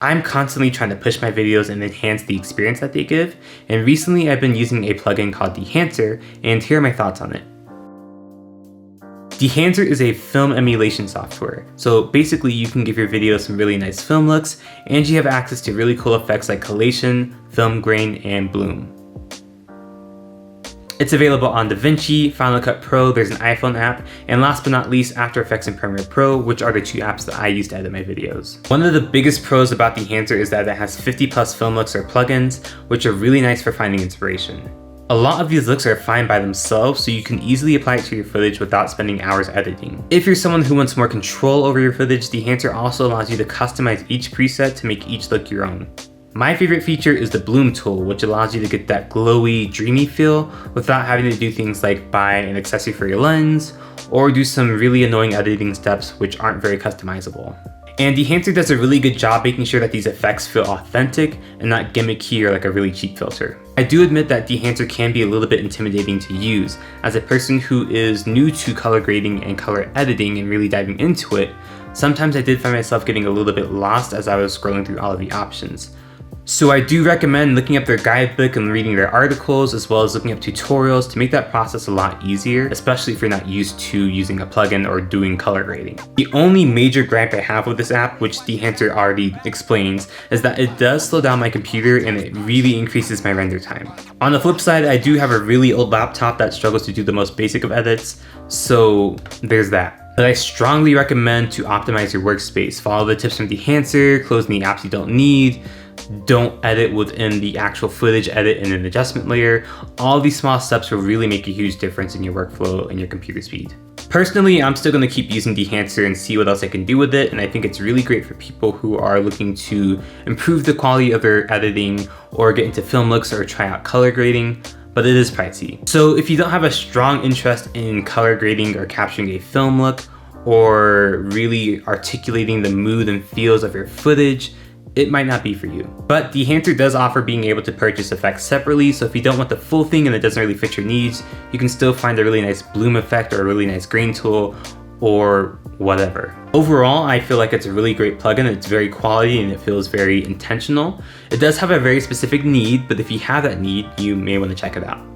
I'm constantly trying to push my videos and enhance the experience that they give, and recently I've been using a plugin called Dehancer, and here are my thoughts on it. Dehancer is a film emulation software, so basically you can give your video some really nice film looks, and you have access to really cool effects like collation, film grain, and bloom. It's available on DaVinci, Final Cut Pro, there's an iPhone app, and last but not least, After Effects and Premiere Pro, which are the two apps that I use to edit my videos. One of the biggest pros about Dehancer is that it has 50 plus film looks or plugins, which are really nice for finding inspiration. A lot of these looks are fine by themselves, so you can easily apply it to your footage without spending hours editing. If you're someone who wants more control over your footage, Dehancer also allows you to customize each preset to make each look your own. My favorite feature is the bloom tool, which allows you to get that glowy, dreamy feel without having to do things like buy an accessory for your lens or do some really annoying editing steps which aren't very customizable. And Dehancer does a really good job making sure that these effects feel authentic and not gimmicky or like a really cheap filter. I do admit that Dehancer can be a little bit intimidating to use. As a person who is new to color grading and color editing and really diving into it, sometimes I did find myself getting a little bit lost as I was scrolling through all of the options. So I do recommend looking up their guidebook and reading their articles, as well as looking up tutorials to make that process a lot easier, especially if you're not used to using a plugin or doing color grading. The only major gripe I have with this app, which Dehancer already explains, is that it does slow down my computer and it really increases my render time. On the flip side, I do have a really old laptop that struggles to do the most basic of edits, so there's that. But I strongly recommend to optimize your workspace. Follow the tips from Dehancer, close any apps you don't need, don't edit within the actual footage, edit in an adjustment layer. All these small steps will really make a huge difference in your workflow and your computer speed. Personally, I'm still going to keep using Dehancer and see what else I can do with it, and I think it's really great for people who are looking to improve the quality of their editing or get into film looks or try out color grading, but it is pricey. So if you don't have a strong interest in color grading or capturing a film look or really articulating the mood and feels of your footage, it might not be for you. But Dehancer does offer being able to purchase effects separately, so if you don't want the full thing and it doesn't really fit your needs, you can still find a really nice bloom effect or a really nice grain tool or whatever. Overall, I feel like it's a really great plugin. It's very quality and it feels very intentional. It does have a very specific need, but if you have that need, you may want to check it out.